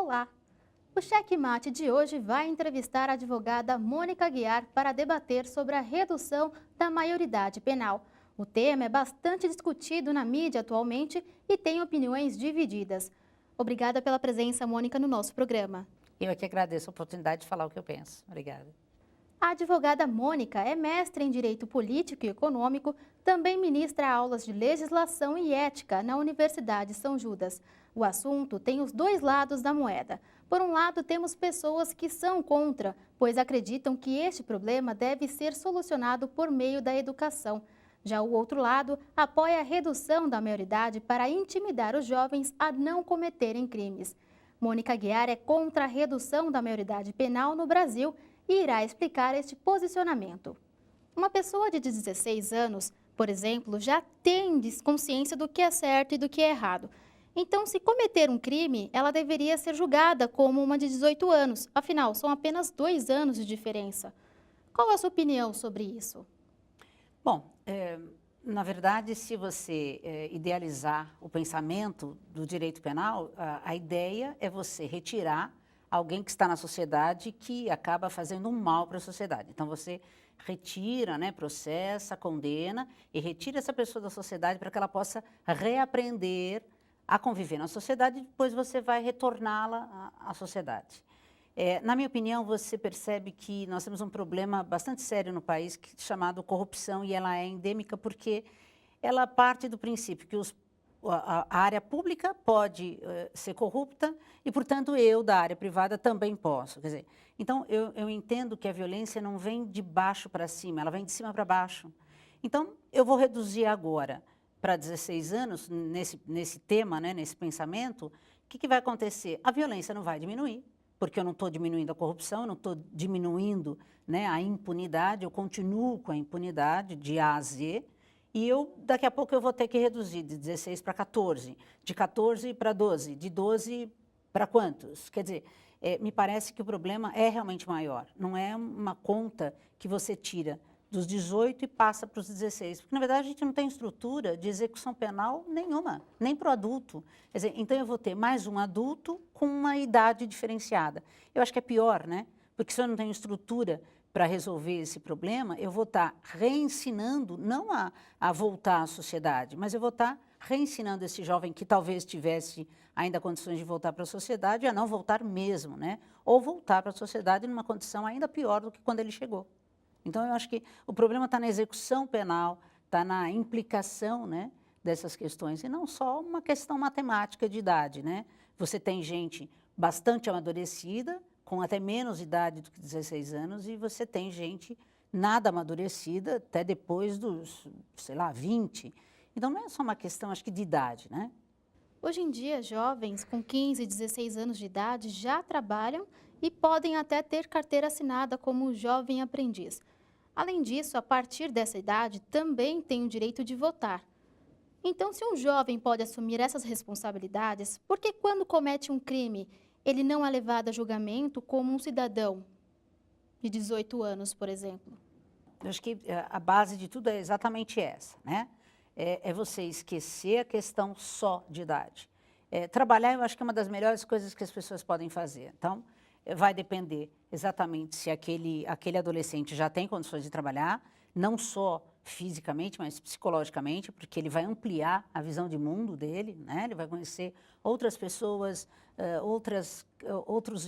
Olá! O Cheque Mate de hoje vai entrevistar a advogada Mônica Guiar para debater sobre a redução da maioridade penal. O tema é bastante discutido na mídia atualmente e tem opiniões divididas. Obrigada pela presença, Mônica, no nosso programa. Eu aqui agradeço a oportunidade de falar o que eu penso. Obrigada. A advogada Mônica é mestre em Direito Político e Econômico, também ministra aulas de Legislação e Ética na Universidade São Judas. O assunto tem os dois lados da moeda. Por um lado, temos pessoas que são contra, pois acreditam que este problema deve ser solucionado por meio da educação. Já o outro lado apoia a redução da maioridade para intimidar os jovens a não cometerem crimes. Mônica Guiar é contra a redução da maioridade penal no Brasil e irá explicar este posicionamento. Uma pessoa de 16 anos, por exemplo, já tem consciência do que é certo e do que é errado. Então, se cometer um crime, ela deveria ser julgada como uma de 18 anos. Afinal, são apenas 2 anos de diferença. Qual a sua opinião sobre isso? Bom, na verdade, se você idealizar o pensamento do direito penal, a ideia é você retirar alguém que está na sociedade que acaba fazendo um mal para a sociedade. Então, você retira, né, processa, condena e retira essa pessoa da sociedade para que ela possa reaprender a conviver na sociedade e depois você vai retorná-la à sociedade. Na minha opinião, você percebe que nós temos um problema bastante sério no país chamado corrupção e ela é endêmica porque ela parte do princípio que a área pública pode ser corrupta e, portanto, eu, da área privada, também posso. Quer dizer, então, eu entendo que a violência não vem de baixo para cima, ela vem de cima para baixo. Então, eu vou reduzir agora para 16 anos, nesse tema, né, nesse pensamento, o que vai acontecer? A violência não vai diminuir, porque eu não estou diminuindo a corrupção, eu não estou diminuindo, né, a impunidade, eu continuo com a impunidade de A a Z, e daqui a pouco eu vou ter que reduzir de 16 para 14, de 14 para 12, de 12 para quantos? Quer dizer, me parece que o problema é realmente maior. Não é uma conta que você tira dos 18 e passa para os 16. Porque, na verdade, a gente não tem estrutura de execução penal nenhuma, nem para o adulto. Quer dizer, então, eu vou ter mais um adulto com uma idade diferenciada. Eu acho que é pior, né? Porque se eu não tenho estrutura para resolver esse problema, eu vou estar reensinando, não a voltar à sociedade, mas eu vou estar reensinando esse jovem que talvez tivesse ainda condições de voltar para a sociedade a não voltar mesmo, né? Ou voltar para a sociedade numa condição ainda pior do que quando ele chegou. Então, eu acho que o problema está na execução penal, está na implicação, né, dessas questões, e não só uma questão matemática de idade, né? Você tem gente bastante amadurecida, com até menos idade do que 16 anos, e você tem gente nada amadurecida até depois dos, sei lá, 20. Então, não é só uma questão, acho que, de idade, né? Hoje em dia, jovens com 15 e 16 anos de idade já trabalham e podem até ter carteira assinada como jovem aprendiz. Além disso, a partir dessa idade, também tem o direito de votar. Então, se um jovem pode assumir essas responsabilidades, por que quando comete um crime, ele não é levado a julgamento como um cidadão de 18 anos, por exemplo? Eu acho que a base de tudo é exatamente essa, né? É você esquecer a questão só de idade. Trabalhar, eu acho que é uma das melhores coisas que as pessoas podem fazer. Então, vai depender exatamente se aquele adolescente já tem condições de trabalhar, não só fisicamente, mas psicologicamente, porque ele vai ampliar a visão de mundo dele, né? Ele vai conhecer outras pessoas,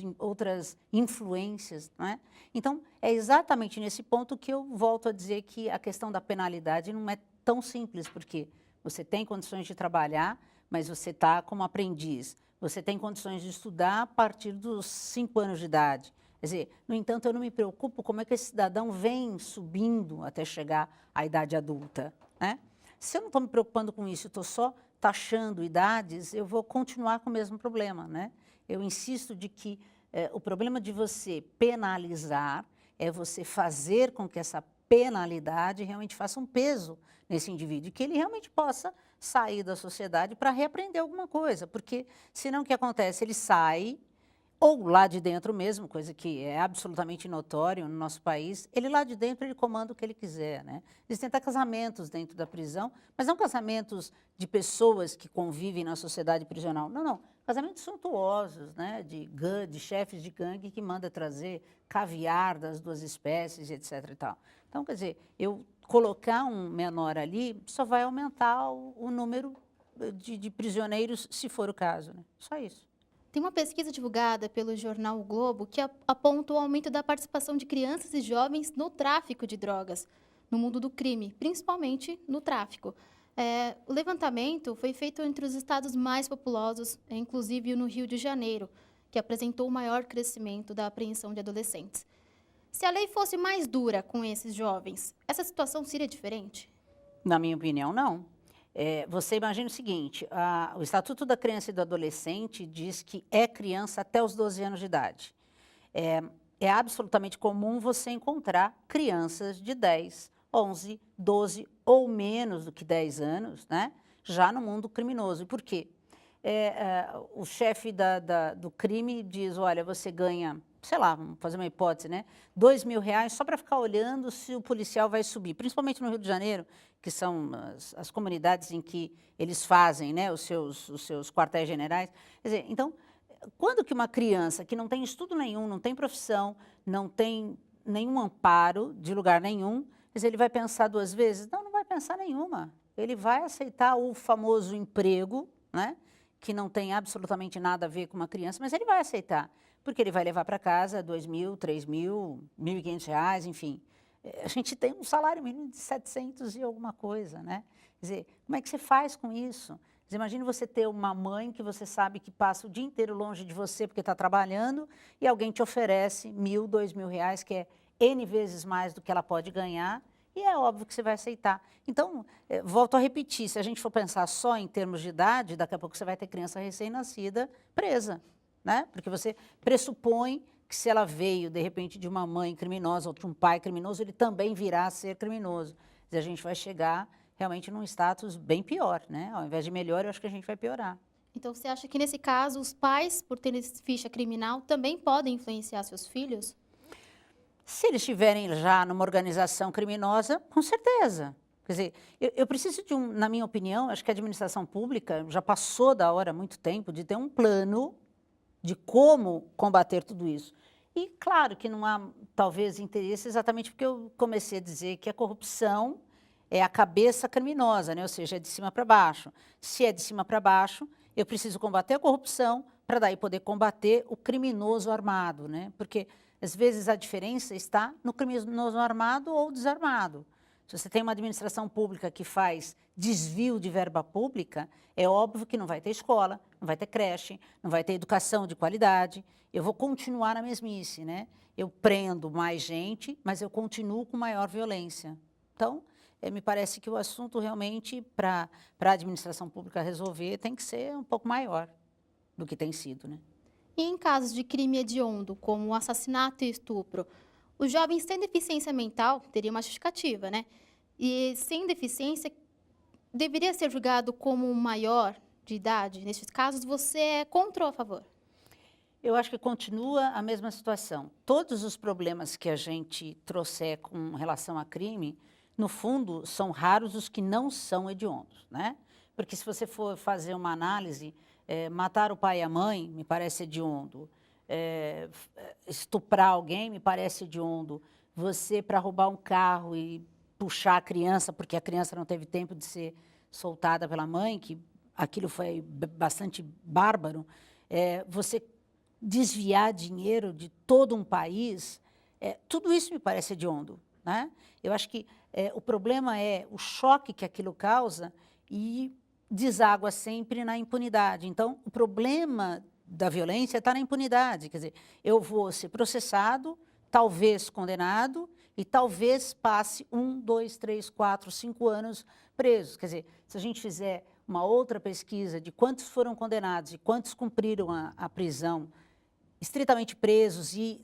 outras influências, né? Então, é exatamente nesse ponto que eu volto a dizer que a questão da penalidade não é tão simples, porque você tem condições de trabalhar, mas você está como aprendiz. Você tem condições de estudar a partir dos 5 anos de idade. Quer dizer, no entanto, eu não me preocupo como é que esse cidadão vem subindo até chegar à idade adulta, né? Se eu não estou me preocupando com isso, estou só taxando idades, eu vou continuar com o mesmo problema, né? Eu insisto de que o problema de você penalizar é você fazer com que essa penalidade realmente faça um peso nesse indivíduo, que ele realmente possa sair da sociedade para reaprender alguma coisa, porque senão o que acontece? Ele sai, ou lá de dentro mesmo, coisa que é absolutamente notório no nosso país, ele lá de dentro ele comanda o que ele quiser, né? Existem até casamentos dentro da prisão, mas não casamentos de pessoas que convivem na sociedade prisional, não, não, casamentos suntuosos, né, de chefes de gangue que manda trazer caviar das duas espécies, etc. e tal. Então, quer dizer, eu colocar um menor ali só vai aumentar o número de prisioneiros, se for o caso, né? Só isso. Tem uma pesquisa divulgada pelo jornal O Globo que aponta o aumento da participação de crianças e jovens no tráfico de drogas, no mundo do crime, principalmente no tráfico. O levantamento foi feito entre os estados mais populosos, inclusive no Rio de Janeiro, que apresentou o maior crescimento da apreensão de adolescentes. Se a lei fosse mais dura com esses jovens, essa situação seria diferente? Na minha opinião, não. Você imagina o seguinte, o Estatuto da Criança e do Adolescente diz que é criança até os 12 anos de idade. É absolutamente comum você encontrar crianças de 10, 11, 12 ou menos do que 10 anos, né, já no mundo criminoso. E por quê? O chefe do crime diz, olha, você ganha, sei lá, vamos fazer uma hipótese, né, R$ 2.000 só para ficar olhando se o policial vai subir, principalmente no Rio de Janeiro, que são as comunidades em que eles fazem, né, os seus quartéis generais. Quer dizer, então, quando que uma criança que não tem estudo nenhum, não tem profissão, não tem nenhum amparo de lugar nenhum, quer dizer, ele vai pensar duas vezes? Não, não vai pensar nenhuma. Ele vai aceitar o famoso emprego, né, que não tem absolutamente nada a ver com uma criança, mas ele vai aceitar, porque ele vai levar para casa R$ 2.000, R$ 3.000, R$ 1.500, enfim. A gente tem um salário mínimo de 700 e alguma coisa, né? Quer dizer, como é que você faz com isso? Imagina você ter uma mãe que você sabe que passa o dia inteiro longe de você porque está trabalhando e alguém te oferece R$ 1.000, R$ 2.000, que é N vezes mais do que ela pode ganhar, e é óbvio que você vai aceitar. Então, volto a repetir, se a gente for pensar só em termos de idade, daqui a pouco você vai ter criança recém-nascida presa, né? Porque você pressupõe que se ela veio, de repente, de uma mãe criminosa ou de um pai criminoso, ele também virá a ser criminoso. E a gente vai chegar realmente num status bem pior, né? Ao invés de melhor, eu acho que a gente vai piorar. Então, você acha que, nesse caso, os pais, por terem ficha criminal, também podem influenciar seus filhos? Se eles estiverem já numa organização criminosa, com certeza. Quer dizer, eu preciso de na minha opinião, acho que a administração pública já passou da hora há muito tempo de ter um plano de como combater tudo isso. E claro que não há, talvez, interesse exatamente porque eu comecei a dizer que a corrupção é a cabeça criminosa, né? Ou seja, é de cima para baixo. Se é de cima para baixo, eu preciso combater a corrupção para daí poder combater o criminoso armado, né? Porque às vezes a diferença está no criminoso armado ou desarmado. Se você tem uma administração pública que faz desvio de verba pública, é óbvio que não vai ter escola, não vai ter creche, não vai ter educação de qualidade. Eu vou continuar na mesmice, né? Eu prendo mais gente, mas eu continuo com maior violência. Então, me parece que o assunto realmente, para a administração pública resolver, tem que ser um pouco maior do que tem sido, né? E em casos de crime hediondo, como assassinato e estupro, os jovens sem deficiência mental teriam uma justificativa, né? E sem deficiência, deveria ser julgado como um maior de idade? Nesses casos, você é contra ou a favor? Eu acho que continua a mesma situação. Todos os problemas que a gente trouxer com relação a crime, no fundo, são raros os que não são hediondos, né? Porque se você for fazer uma análise, matar o pai e a mãe me parece hediondo, estuprar alguém me parece hediondo, você, para roubar um carro e puxar a criança, porque a criança não teve tempo de ser soltada pela mãe, que aquilo foi bastante bárbaro, você desviar dinheiro de todo um país, tudo isso me parece hediondo, né? Eu acho que o problema é o choque que aquilo causa e deságua sempre na impunidade. Então, o problema da violência está na impunidade. Quer dizer, eu vou ser processado, talvez condenado, e talvez passe 1, 2, 3, 4, 5 anos presos. Quer dizer, se a gente fizer uma outra pesquisa de quantos foram condenados e quantos cumpriram a prisão, estritamente presos e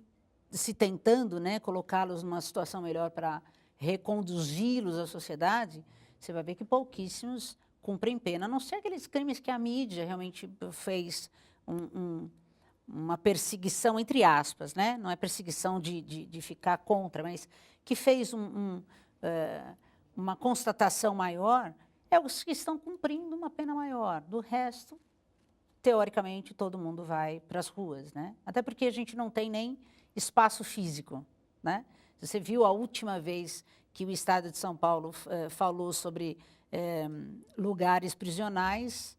se tentando, né, colocá-los numa situação melhor para reconduzi-los à sociedade, você vai ver que pouquíssimos cumprem pena, a não ser aqueles crimes que a mídia realmente fez uma perseguição, entre aspas, né? Não é perseguição de ficar contra, mas que fez uma constatação maior, é os que estão cumprindo uma pena maior. Do resto, teoricamente, todo mundo vai para as ruas, né? Até porque a gente não tem nem espaço físico, né? Você viu a última vez que o Estado de São Paulo falou sobre lugares prisionais,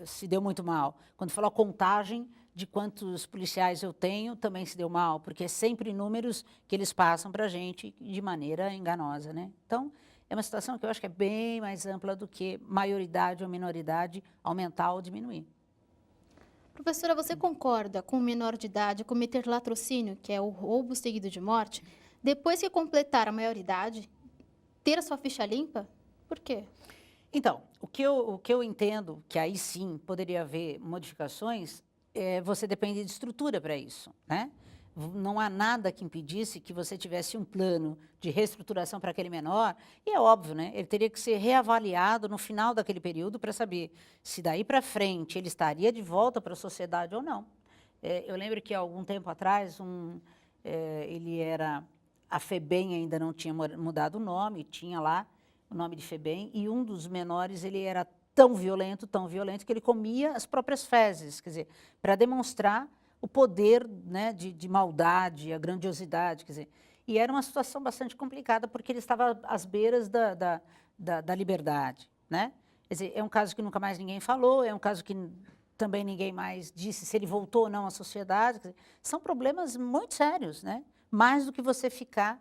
se deu muito mal. Quando falou a contagem de quantos policiais eu tenho, também se deu mal, porque é sempre números que eles passam para a gente de maneira enganosa, né? Então, é uma situação que eu acho que é bem mais ampla do que maioridade ou minoridade aumentar ou diminuir. Professora, você concorda com o menor de idade cometer latrocínio, que é o roubo seguido de morte, depois que completar a maioridade, ter a sua ficha limpa? Por quê? Então, o que eu entendo, que aí sim poderia haver modificações, você depende de estrutura para isso, né? Não há nada que impedisse que você tivesse um plano de reestruturação para aquele menor, e é óbvio, né? Ele teria que ser reavaliado no final daquele período para saber se daí para frente ele estaria de volta para a sociedade ou não. Eu lembro que há algum tempo atrás, ele era, a FEBEM ainda não tinha mudado o nome, tinha lá o nome de FEBEM, e um dos menores, ele era tão violento, que ele comia as próprias fezes, quer dizer, para demonstrar o poder, né, de maldade, a grandiosidade, quer dizer, e era uma situação bastante complicada, porque ele estava às beiras da liberdade, né? Quer dizer, é um caso que nunca mais ninguém falou, é um caso que também ninguém mais disse se ele voltou ou não à sociedade, quer dizer, são problemas muito sérios, né? Mais do que você ficar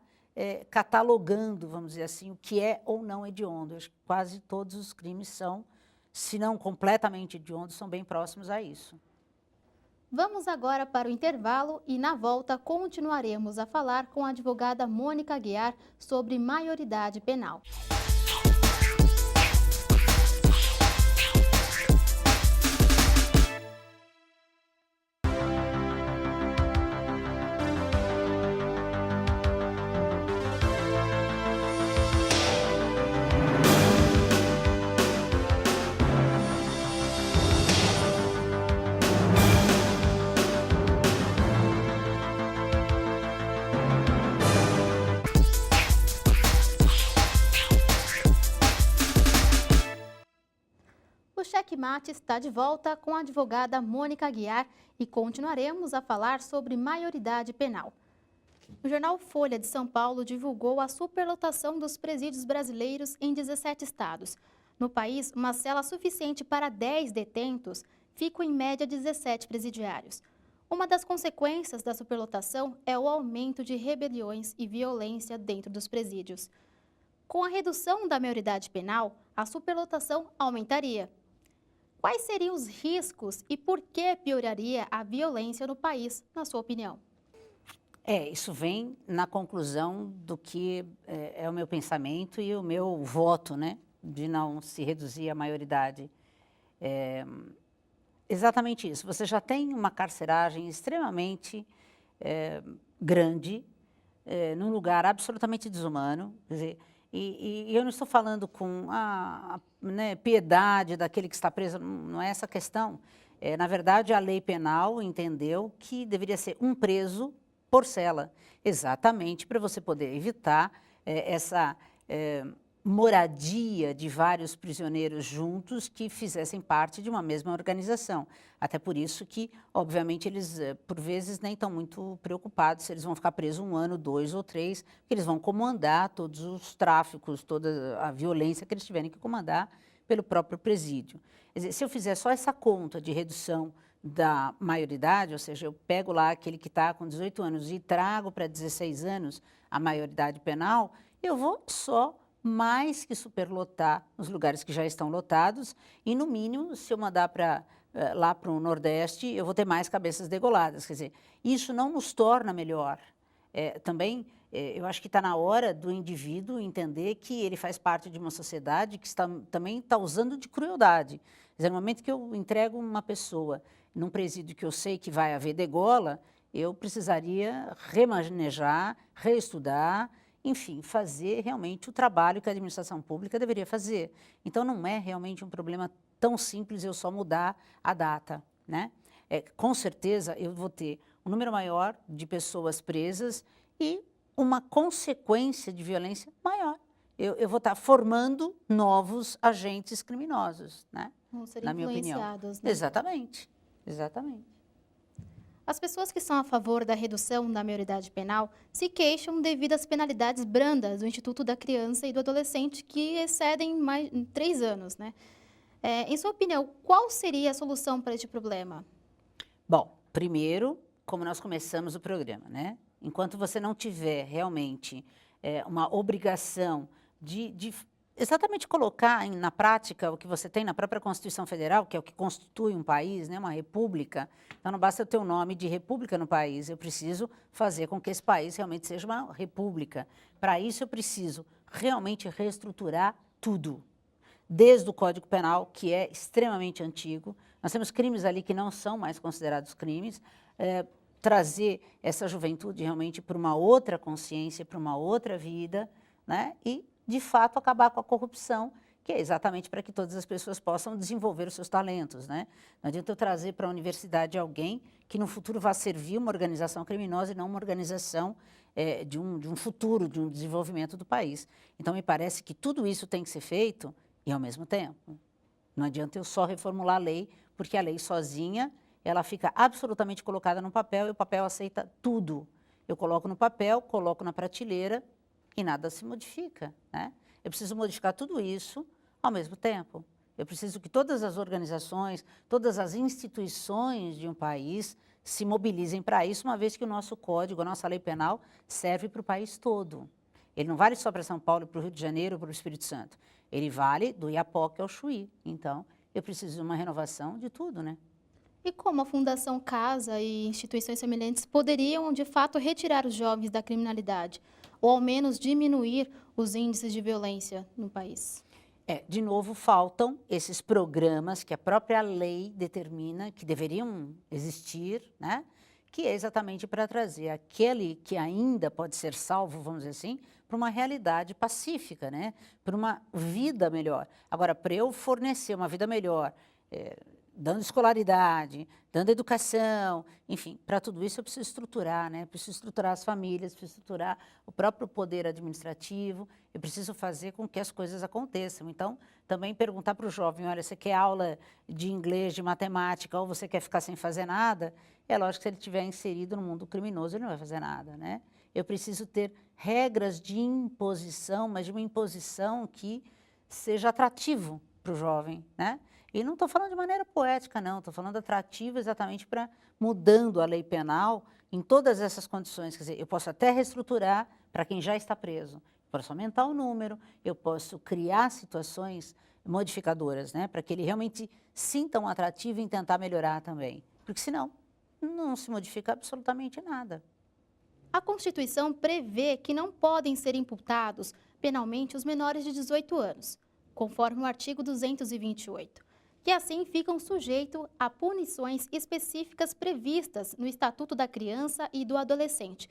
catalogando, vamos dizer assim, o que é ou não hediondo. Eu acho que quase todos os crimes são, se não completamente hediondos, são bem próximos a isso. Vamos agora para o intervalo e, na volta, continuaremos a falar com a advogada Mônica Aguiar sobre maioridade penal. O Cheque Mate está de volta com a advogada Mônica Aguiar e continuaremos a falar sobre maioridade penal. O jornal Folha de São Paulo divulgou a superlotação dos presídios brasileiros em 17 estados. No país, uma cela suficiente para 10 detentos fica em média 17 presidiários. Uma das consequências da superlotação é o aumento de rebeliões e violência dentro dos presídios. Com a redução da maioridade penal, a superlotação aumentaria. Quais seriam os riscos e por que pioraria a violência no país, na sua opinião? Isso vem na conclusão do que é o meu pensamento e o meu voto, né, de não se reduzir a maioridade. Exatamente isso. Você já tem uma carceragem extremamente grande, num lugar absolutamente desumano, quer dizer, e eu não estou falando com né, piedade daquele que está preso, não é essa a questão. Na verdade, a lei penal entendeu que deveria ser um preso por cela, exatamente para você poder evitar essa moradia de vários prisioneiros juntos que fizessem parte de uma mesma organização. Até por isso que, obviamente, eles, por vezes, nem estão muito preocupados se eles vão ficar presos 1 ano, 2 ou 3, porque eles vão comandar todos os tráficos, toda a violência que eles tiverem que comandar pelo próprio presídio. Quer dizer, se eu fizer só essa conta de redução da maioridade, ou seja, eu pego lá aquele que está com 18 anos e trago para 16 anos a maioridade penal, eu vou só mais que superlotar os lugares que já estão lotados e, no mínimo, se eu mandar lá para o Nordeste, eu vou ter mais cabeças degoladas. Quer dizer, isso não nos torna melhor. Também, eu acho que está na hora do indivíduo entender que ele faz parte de uma sociedade que também está usando de crueldade. Quer dizer, no momento que eu entrego uma pessoa num presídio que eu sei que vai haver degola, eu precisaria remanejar, reestudar, enfim, fazer realmente o trabalho que a administração pública deveria fazer. Então, não é realmente um problema tão simples eu só mudar a data, né? Com certeza, eu vou ter um número maior de pessoas presas e uma consequência de violência maior. Eu vou estar formando novos agentes criminosos, né? Vão ser na minha opinião. influenciados, né? Exatamente, exatamente. As pessoas que são a favor da redução da maioridade penal se queixam devido às penalidades brandas do Instituto da Criança e do Adolescente, que excedem mais 3 anos, né? Em sua opinião, qual seria a solução para este problema? Bom, primeiro, como nós começamos o programa, né? Enquanto você não tiver realmente uma obrigação de exatamente colocar na prática o que você tem na própria Constituição Federal, que é o que constitui um país, né, uma república. Então, não basta eu ter o nome de república no país, eu preciso fazer com que esse país realmente seja uma república. Para isso, eu preciso realmente reestruturar tudo. Desde o Código Penal, que é extremamente antigo, nós temos crimes ali que não são mais considerados crimes, trazer essa juventude realmente para uma outra consciência, para uma outra vida, né, e de fato, acabar com a corrupção, que é exatamente para que todas as pessoas possam desenvolver os seus talentos, né? Não adianta eu trazer para a universidade alguém que no futuro vá servir uma organização criminosa e não uma organização de um futuro, de um desenvolvimento do país. Então, me parece que tudo isso tem que ser feito e, ao mesmo tempo, não adianta eu só reformular a lei, porque a lei sozinha, ela fica absolutamente colocada no papel e o papel aceita tudo. Eu coloco no papel, coloco na prateleira, e nada se modifica, né? Eu preciso modificar tudo isso ao mesmo tempo. Eu preciso que todas as organizações, todas as instituições de um país se mobilizem para isso, uma vez que o nosso código, a nossa lei penal, serve para o país todo. Ele não vale só para São Paulo, para o Rio de Janeiro, para o Espírito Santo. Ele vale do Iapoque ao Chuí. Então, eu preciso de uma renovação de tudo, né? E como a Fundação Casa e instituições semelhantes poderiam, de fato, retirar os jovens da criminalidade? Ou ao menos diminuir os índices de violência no país? De novo, faltam esses programas que a própria lei determina que deveriam existir, né? Que é exatamente para trazer aquele que ainda pode ser salvo, vamos dizer assim, para uma realidade pacífica, né? Para uma vida melhor. Agora, para eu fornecer uma vida melhor, dando escolaridade, dando educação, enfim, para tudo isso eu preciso estruturar, né? Preciso estruturar as famílias, preciso estruturar o próprio poder administrativo, eu preciso fazer com que as coisas aconteçam. Então, também perguntar para o jovem, olha, você quer aula de inglês, de matemática, ou você quer ficar sem fazer nada? É lógico que se ele estiver inserido no mundo criminoso, ele não vai fazer nada, né? Eu preciso ter regras de imposição, mas de uma imposição que seja atrativo para o jovem, né? E não estou falando de maneira poética, não. Estou falando atrativo exatamente para mudando a lei penal em todas essas condições. Quer dizer, eu posso até reestruturar para quem já está preso. Eu posso aumentar o número, eu posso criar situações modificadoras, né? Para que ele realmente sinta um atrativo em tentar melhorar também. Porque senão, não se modifica absolutamente nada. A Constituição prevê que não podem ser imputados penalmente os menores de 18 anos, conforme o artigo 228. Que assim ficam sujeitos a punições específicas previstas no Estatuto da Criança e do Adolescente.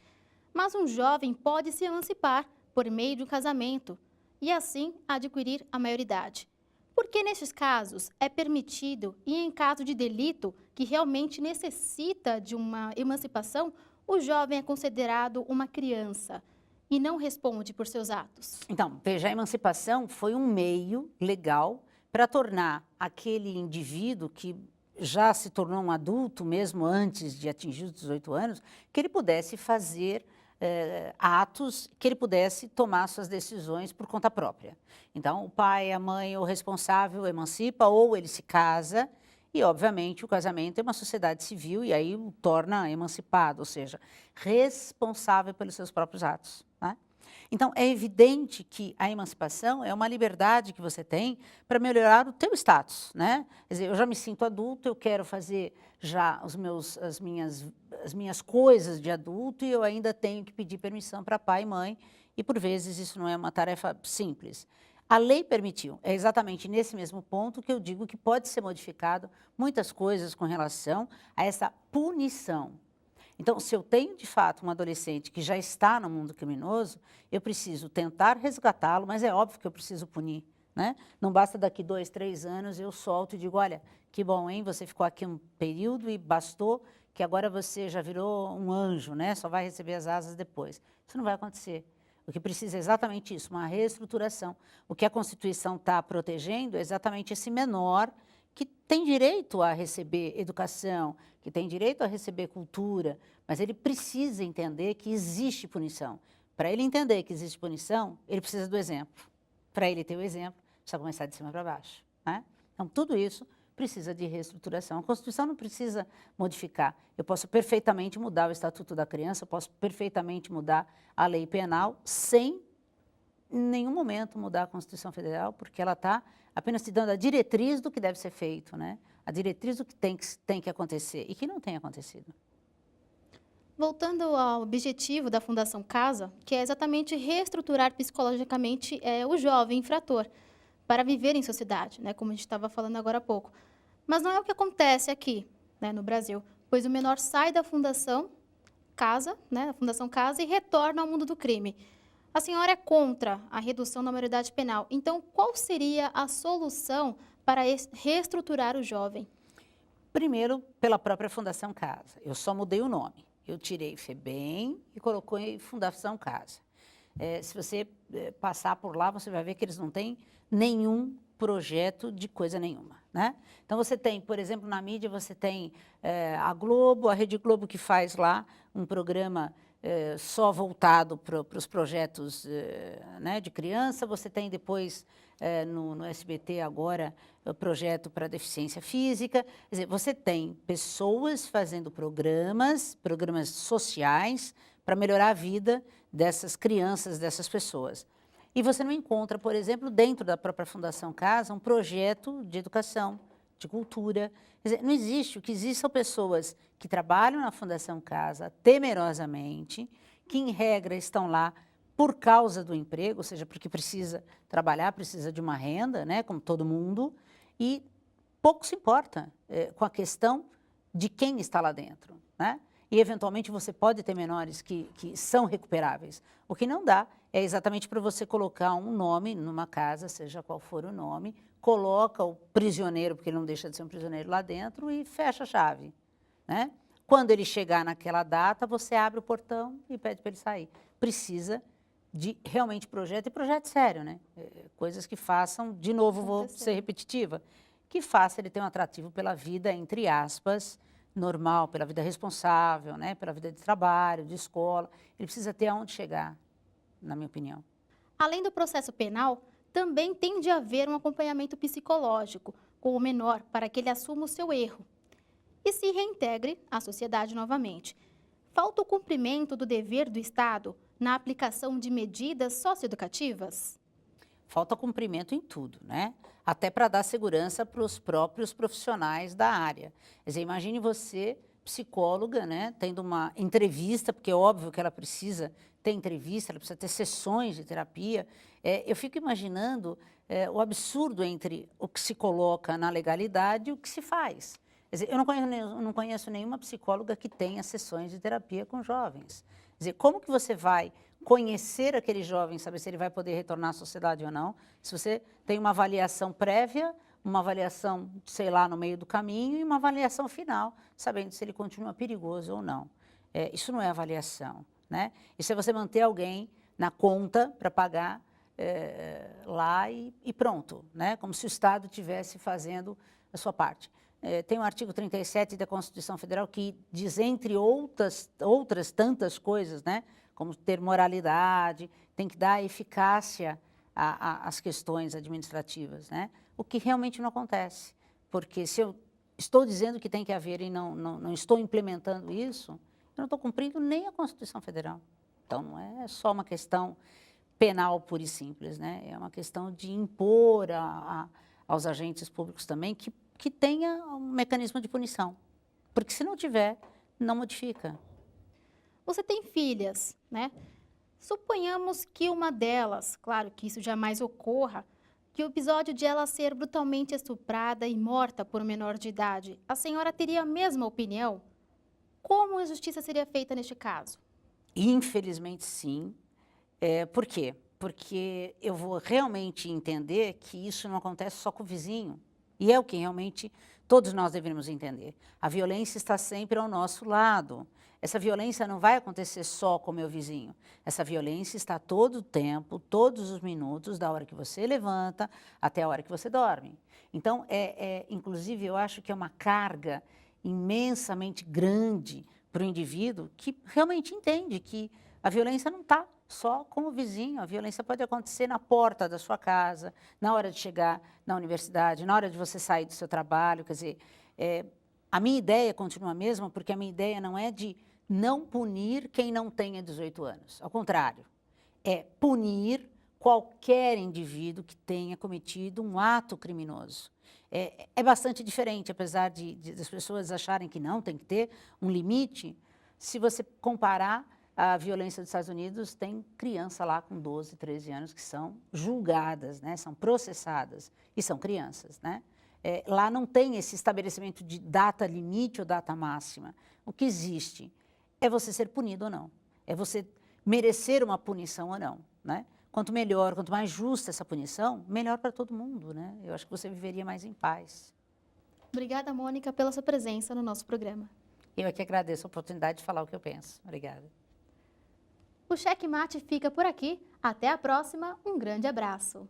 Mas um jovem pode se emancipar por meio de um casamento e assim adquirir a maioridade. Porque nestes casos é permitido e em caso de delito que realmente necessita de uma emancipação, o jovem é considerado uma criança e não responde por seus atos. Então, veja, a emancipação foi um meio legal para tornar aquele indivíduo que já se tornou um adulto, mesmo antes de atingir os 18 anos, que ele pudesse fazer atos, que ele pudesse tomar suas decisões por conta própria. Então, o pai, a mãe, o responsável emancipa ou ele se casa e, obviamente, o casamento é uma sociedade civil e aí o torna emancipado, ou seja, responsável pelos seus próprios atos, né? Então, é evidente que a emancipação é uma liberdade que você tem para melhorar o teu status, né? Quer dizer, eu já me sinto adulto, eu quero fazer já as minhas coisas de adulto e eu ainda tenho que pedir permissão para pai e mãe e, por vezes, isso não é uma tarefa simples. A lei permitiu, é exatamente nesse mesmo ponto que eu digo que pode ser modificado muitas coisas com relação a essa punição. Então, se eu tenho, de fato, um adolescente que já está no mundo criminoso, eu preciso tentar resgatá-lo, mas é óbvio que eu preciso punir, né? Não basta daqui 2, 3 anos eu solto e digo, olha, que bom, hein? Você ficou aqui um período e bastou que agora você já virou um anjo, né? Só vai receber as asas depois. Isso não vai acontecer. O que precisa é exatamente isso, uma reestruturação. O que a Constituição está protegendo é exatamente esse menor que tem direito a receber educação, que tem direito a receber cultura, mas ele precisa entender que existe punição. Para ele entender que existe punição, ele precisa do exemplo. Para ele ter o exemplo, precisa começar de cima para baixo, né? Então, tudo isso precisa de reestruturação. A Constituição não precisa modificar. Eu posso perfeitamente mudar o Estatuto da Criança, eu posso perfeitamente mudar a lei penal sem em nenhum momento mudar a Constituição Federal, porque ela está apenas te dando a diretriz do que deve ser feito, né? A diretriz do que tem que acontecer e que não tem acontecido. Voltando ao objetivo da Fundação Casa, que é exatamente reestruturar psicologicamente o jovem infrator para viver em sociedade, né, como a gente estava falando agora há pouco. Mas não é o que acontece aqui, né, no Brasil, pois o menor sai da Fundação Casa, né, a Fundação Casa, e retorna ao mundo do crime. A senhora é contra a redução da maioridade penal. Então, qual seria a solução para reestruturar o jovem? Primeiro, pela própria Fundação Casa. Eu só mudei o nome. Eu tirei FEBEM e coloquei Fundação Casa. Se você passar por lá, você vai ver que eles não têm nenhum projeto de coisa nenhuma, né? Então, você tem, por exemplo, na mídia, você tem a Globo, a Rede Globo, que faz lá um programa só voltado para os projetos né, de criança. Você tem depois, no SBT agora, o projeto para deficiência física. Quer dizer, você tem pessoas fazendo programas sociais para melhorar a vida dessas crianças, dessas pessoas. E você não encontra, por exemplo, dentro da própria Fundação Casa, um projeto de educação, de cultura. Quer dizer, não existe. O que existe são pessoas que trabalham na Fundação Casa temerosamente, que, em regra, estão lá por causa do emprego, ou seja, porque precisa trabalhar, precisa de uma renda, né, como todo mundo, e pouco se importa com a questão de quem está lá dentro, né? E, eventualmente, você pode ter menores que são recuperáveis. O que não dá é exatamente para você colocar um nome numa casa, seja qual for o nome, coloca o prisioneiro, porque ele não deixa de ser um prisioneiro lá dentro, e fecha a chave, né? Quando ele chegar naquela data, você abre o portão e pede para ele sair. Precisa de realmente projeto, e projeto sério, né? Coisas que façam, de novo, vou ser repetitiva, que faça ele ter um atrativo pela vida, entre aspas, normal, pela vida responsável, né? Pela vida de trabalho, de escola. Ele precisa ter aonde chegar, na minha opinião. Além do processo penal, também tem de haver um acompanhamento psicológico com o menor para que ele assuma o seu erro e se reintegre à sociedade novamente. Falta o cumprimento do dever do Estado na aplicação de medidas socioeducativas? Falta cumprimento em tudo, né? Até para dar segurança para os próprios profissionais da área. Quer dizer, imagine você, psicóloga, né, tendo uma entrevista, porque é óbvio que ela precisa ter entrevista, ela precisa ter sessões de terapia. Eu fico imaginando o absurdo entre o que se coloca na legalidade e o que se faz. Quer dizer, eu não conheço nenhuma psicóloga que tenha sessões de terapia com jovens. Quer dizer, como que você vai conhecer aquele jovem, saber se ele vai poder retornar à sociedade ou não, se você tem uma avaliação prévia, uma avaliação, sei lá, no meio do caminho e uma avaliação final, sabendo se ele continua perigoso ou não. Isso não é avaliação, né? Isso é você manter alguém na conta para pagar lá e pronto, né? Como se o Estado estivesse fazendo a sua parte. Tem o artigo 37 da Constituição Federal que diz, entre outras tantas coisas, né? Como ter moralidade, tem que dar eficácia às questões administrativas, né? O que realmente não acontece, porque se eu estou dizendo que tem que haver e não estou implementando isso, eu não estou cumprindo nem a Constituição Federal. Então, não é só uma questão penal pura e simples, né? É uma questão de impor aos agentes públicos também que tenha um mecanismo de punição, porque se não tiver, não modifica. Você tem filhas, né? Suponhamos que uma delas, claro que isso jamais ocorra, que o episódio de ela ser brutalmente estuprada e morta por um menor de idade, a senhora teria a mesma opinião? Como a justiça seria feita neste caso? Infelizmente, sim. Por quê? Porque eu vou realmente entender que isso não acontece só com o vizinho. E é o que realmente todos nós deveríamos entender. A violência está sempre ao nosso lado. Essa violência não vai acontecer só com o meu vizinho. Essa violência está todo o tempo, todos os minutos, da hora que você levanta até a hora que você dorme. Então, inclusive, eu acho que é uma carga imensamente grande para o indivíduo que realmente entende que a violência não está só com o vizinho. A violência pode acontecer na porta da sua casa, na hora de chegar na universidade, na hora de você sair do seu trabalho. Quer dizer, a minha ideia continua a mesma, porque a minha ideia não é de não punir quem não tenha 18 anos. Ao contrário, é punir qualquer indivíduo que tenha cometido um ato criminoso. É bastante diferente, apesar das pessoas acharem que não, tem que ter um limite. Se você comparar a violência dos Estados Unidos, tem criança lá com 12, 13 anos que são julgadas, né, são processadas, e são crianças, né? Lá não tem esse estabelecimento de data limite ou data máxima. O que existe é você ser punido ou não, é você merecer uma punição ou não, né? Quanto melhor, quanto mais justa essa punição, melhor para todo mundo, né? Eu acho que você viveria mais em paz. Obrigada, Mônica, pela sua presença no nosso programa. Eu é que agradeço a oportunidade de falar o que eu penso. Obrigada. O Cheque Mate fica por aqui. Até a próxima. Um grande abraço.